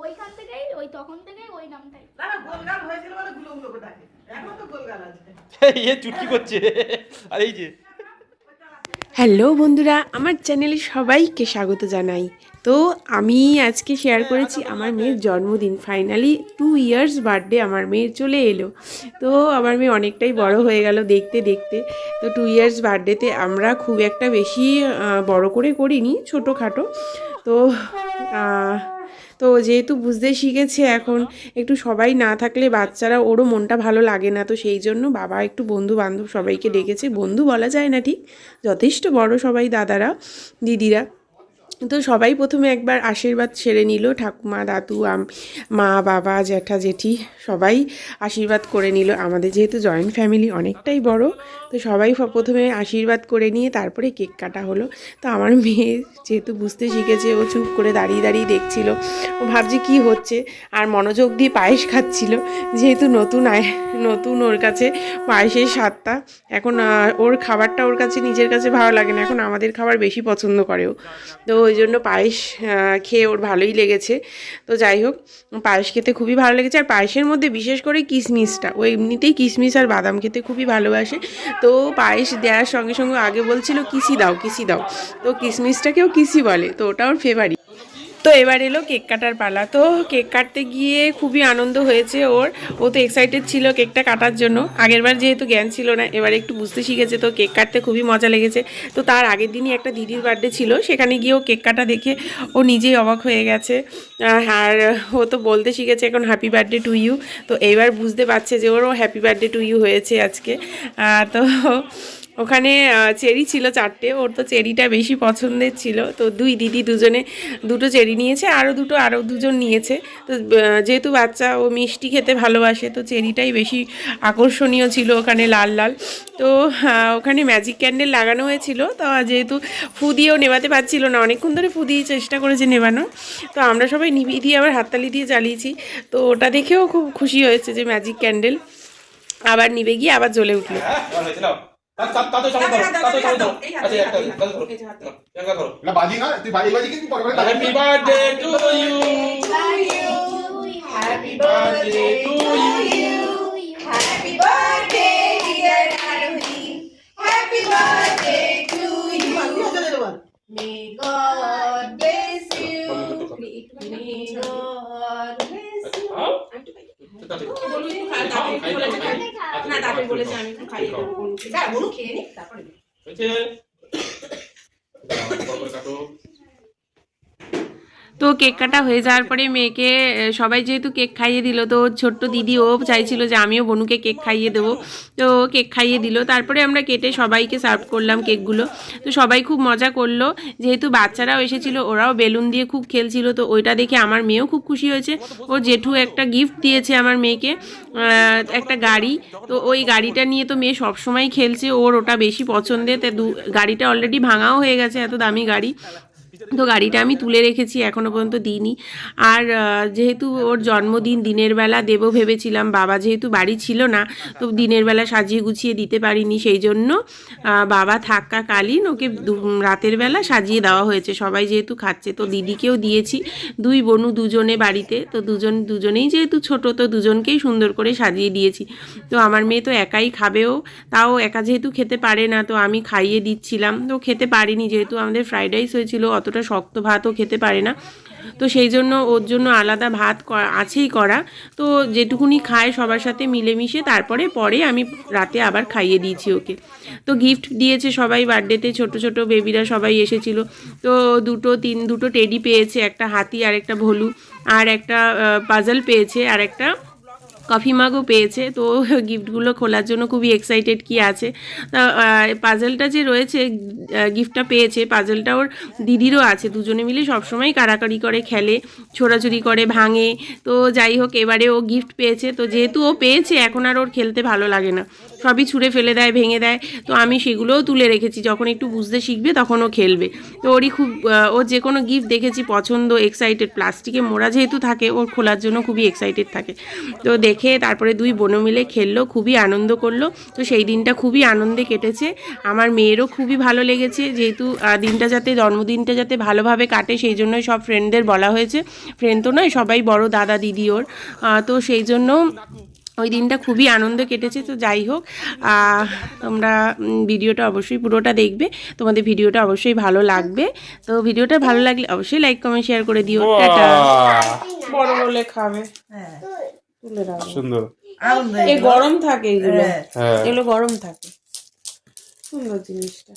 ওইখান থেকেই ওই তখন থেকেই ওই নামটাই। না না গোলগাল হয়েছিল বলে গুলো গুলো করে ডাকে, এখন তো গোলগাল আছে। এ চুটকি করছে আর এই যে হ্যালো বন্ধুরা, আমার চ্যানেলে সবাইকে স্বাগত জানাই। তো আমি আজকে শেয়ার করেছি আমার মেয়ের জন্মদিন। ফাইনালি 2 ইয়ার্স বার্থডে আমার মেয়ের চলে এলো। তো আমার মেয়ে অনেকটাই বড় হয়ে গেল দেখতে দেখতে। তো 2 ইয়ার্স বার্থডেতে আমরা খুব একটা বেশি বড় করে করিনি, ছোটোখাটো। তো তো যেহেতু বুঝতে শিখেছে এখন, একটু সবাই না থাকলে বাচ্চারা ওরও মনটা ভালো লাগে না। তো সেই জন্য বাবা একটু বন্ধু বান্ধব সবাইকে ডেকেছে। বন্ধু বলা যায় না ঠিক, যথেষ্ট বড় সবাই, দাদারা দিদিরা। তো সবাই প্রথমে একবার আশীর্বাদ সেরে নিল, ঠাকুমা দাদু মা বাবা জ্যাঠা জেঠি সবাই আশীর্বাদ করে নিল। আমাদের যেহেতু জয়েন্ট ফ্যামিলি অনেকটাই বড়, তো সবাই প্রথমে আশীর্বাদ করে নিয়ে তারপরে কেক কাটা হলো। তো আমার মেয়ে যেহেতু বুঝতে শিখেছে, ও চুপ করে দাঁড়িয়ে দাঁড়িয়ে দেখছিল। ও ভাবছে কি হচ্ছে, আর মনোযোগ দিয়ে পায়েস খাচ্ছিল। যেহেতু নতুন ওর কাছে পায়েসের স্বাদটা এখন, ওর খাবারটা ওর কাছে নিজের কাছে ভালো লাগে না, এখন আমাদের খাবার বেশি পছন্দ করেও। তো ওই জন্য পায়েস খেয়ে ওর ভালোই লেগেছে। তো যাই হোক, পায়েস খেতে খুবই ভালো লেগেছে। আর পায়েসের মধ্যে বিশেষ করে কিশমিশটা, ও এমনিতেই কিশমিশ আর বাদাম খেতে খুবই ভালোবাসে। তো পায়েস দেওয়ার সঙ্গে সঙ্গে আগে বলছিল কিসি দাও কিসি দাও, তো কিশমিশটাকেও কিসি বলে, তো ওটা ওর ফেভারিট। তো এবার এলো কেক কাটার পালা। তো কেক কাটতে গিয়ে খুবই আনন্দ হয়েছে ওর। ও তো এক্সাইটেড ছিল কেকটা কাটার জন্য। আগেরবার যেহেতু জ্ঞান ছিল না, এবার একটু বুঝতে শিখেছে, তো কেক কাটতে খুবই মজা লেগেছে। তো তার আগের দিনই একটা দিদির বার্থডে ছিল, সেখানে গিয়েও কেক কাটা দেখে ও নিজেই অবাক হয়ে গেছে। আর ও তো বলতে শিখেছে এখন হ্যাপি বার্থডে টু ইউ। তো এইবার বুঝতে পারছে যে ওরও হ্যাপি বার্থডে টু ইউ হয়েছে আজকে। তো ওখানে চেরি ছিল 4টে, ওর তো চেরিটা বেশি পছন্দের ছিল। তো দুই দিদি দুজনে দুটো চেরি নিয়েছে, আরও দুজন নিয়েছে। তো যেহেতু বাচ্চা ও মিষ্টি খেতে ভালোবাসে, তো চেরিটাই বেশি আকর্ষণীয় ছিল ওখানে, লাল লাল। তো ওখানে ম্যাজিক ক্যান্ডেল লাগানো হয়েছিল। তো যেহেতু ফু দিয়েও নেভাতে পারছিল না, অনেকক্ষণ ধরে ফু দিয়ে চেষ্টা করেছে নেভানোর। তো আমরা সবাই নিভিয়ে দিয়ে আবার হাততালি দিয়ে জ্বালিয়েছি। তো ওটা দেখেও খুব খুশি হয়েছে যে ম্যাজিক ক্যান্ডেল আবার নিভে গিয়ে আবার জ্বলে উঠলো। তাতো চামচ ধরো, তাতো চামচ ধরো। আচ্ছা একটা গাল ধরো, একটা ধরো না বাজি না, তুই বাজি বাজি কিন্তু পরে happy birthday to you, happy birthday to you, happy birthday dear Arohi, happy birthday to you. May God bless you, may God bless you. না দাদু বলেছে আমি একটু খাইয়ে দেবো, বলুন খেয়ে নি তারপরে তো কেক কাটা হয়ে যাওয়ার পরে মেয়েকে সবাই যেহেতু কেক খাইয়ে দিল, তো ছোট্ট দিদি ও চাইছিল যে আমিও বনুকে কেক খাইয়ে দেবো। তো কেক খাইয়ে দিল, তারপরে আমরা কেটে সবাইকে সার্ভ করলাম কেকগুলো। তো সবাই খুব মজা করলো, যেহেতু বাচ্চারাও এসেছিলো, ওরাও বেলুন দিয়ে খুব খেলছিল। তো ওইটা দেখে আমার মেয়েও খুব খুশি হয়েছে। ওর জেঠু একটা গিফট দিয়েছে আমার মেয়েকে, একটা গাড়ি। তো ওই গাড়িটা নিয়ে তো মেয়ে সবসময় খেলছে, ওর ওটা বেশি পছন্দের। তো গাড়িটা অলরেডি ভাঙাও হয়ে গেছে, এত দামি গাড়ি। তো গাড়িটা আমি তুলে রেখেছি, এখনও পর্যন্ত দিইনি। আর যেহেতু ওর জন্মদিন দিনের বেলা দেবো ভেবেছিলাম, বাবা যেহেতু বাড়ি ছিল না, তো দিনের বেলা সাজিয়ে গুছিয়ে দিতে পারিনি, সেই জন্য বাবা থাকাকালীন ওকে রাতের বেলা সাজিয়ে দেওয়া হয়েছে। সবাই যেহেতু খাচ্ছে, তো দিদিকেও দিয়েছি, দুই বোনু দুজনে বাড়িতে। তো দুজনেই যেহেতু ছোট, তো দুজনকেই সুন্দর করে সাজিয়ে দিয়েছি। তো আমার মেয়ে তো একাই খাবেও, তাও একা যেহেতু খেতে পারে না, তো আমি খাইয়ে দিচ্ছিলাম। তো খেতে পারিনি, যেহেতু আমাদের ফ্রাইড রাইস হয়েছিল, অতটা শক্ত ভাতও খেতে পারে না। তো সেই জন্য ওর জন্য আলাদা ভাত আছেই করা। তো যেটুকুনি খায় সবার সাথে মিলেমিশে, পরে আমি রাতে আবার খাইয়ে দিয়েছি ওকে। তো গিফট দিয়েছে সবাই বার্থডেতে, ছোট ছোট বেবিরা সবাই এসেছিল। তো দুটো টেডি পেয়েছে, একটা হাতি আর একটা ভলু, আর একটা পাজল পেয়েছে, আর একটা কফি মাগও পেয়েছে। তো গিফটগুলো খোলার জন্য খুবই এক্সাইটেড কি আছে। পাজলটা যে রয়েছে, গিফটটা পেয়েছে, পাজলটা ওর দিদিরও আছে। দুজনে মিলে সবসময় কাড়াকাড়ি করে খেলে, ছোড়াছুড়ি করে, ভাঙে। তো যাই হোক, এবারে ও গিফট পেয়েছে। তো যেহেতু ও পেয়েছে, এখন আর ওর খেলতে ভালো লাগে না, সবই ছুঁড়ে ফেলে দেয়, ভেঙে দেয়। তো আমি সেগুলোও তুলে রেখেছি, যখন একটু বুঝতে শিখবে তখন ও খেলবে। তো ওরই খুব ও যে কোনো গিফট দেখেছি পছন্দ, এক্সাইটেড। প্লাস্টিকে মোড়া যেহেতু থাকে, ওর খোলার জন্য খুবই এক্সাইটেড থাকে। তো দেখে তারপরে দুই বোনও মিলে খেললো, খুবই আনন্দ করলো। তো সেই দিনটা খুবই আনন্দে কেটেছে। আমার মেয়েরও খুবই ভালো লেগেছে, যেহেতু দিনটা যাতে জন্মদিনটা যাতে ভালোভাবে কাটে সেই জন্যই সব ফ্রেন্ডদের বলা হয়েছে। ফ্রেন্ড তো নয়, সবাই বড় দাদা দিদি ওর। তো সেই জন্য ওই দিনটা খুবই আনন্দে কেটেছে। তো যাই হোক, তোমরা ভিডিওটা অবশ্যই পুরোটা দেখবে, তোমাদের ভিডিওটা অবশ্যই ভালো লাগবে। তো ভিডিওটা ভালো লাগলে অবশ্যই লাইক কমেন্ট শেয়ার করে দিও। টাটা। বড় বলে খাবে, তুলে রাখো। সুন্দর। এ গরম থাকে এগুলো, হ্যাঁ। এগুলো গরম থাকে। সুন্দর জিনিসটা।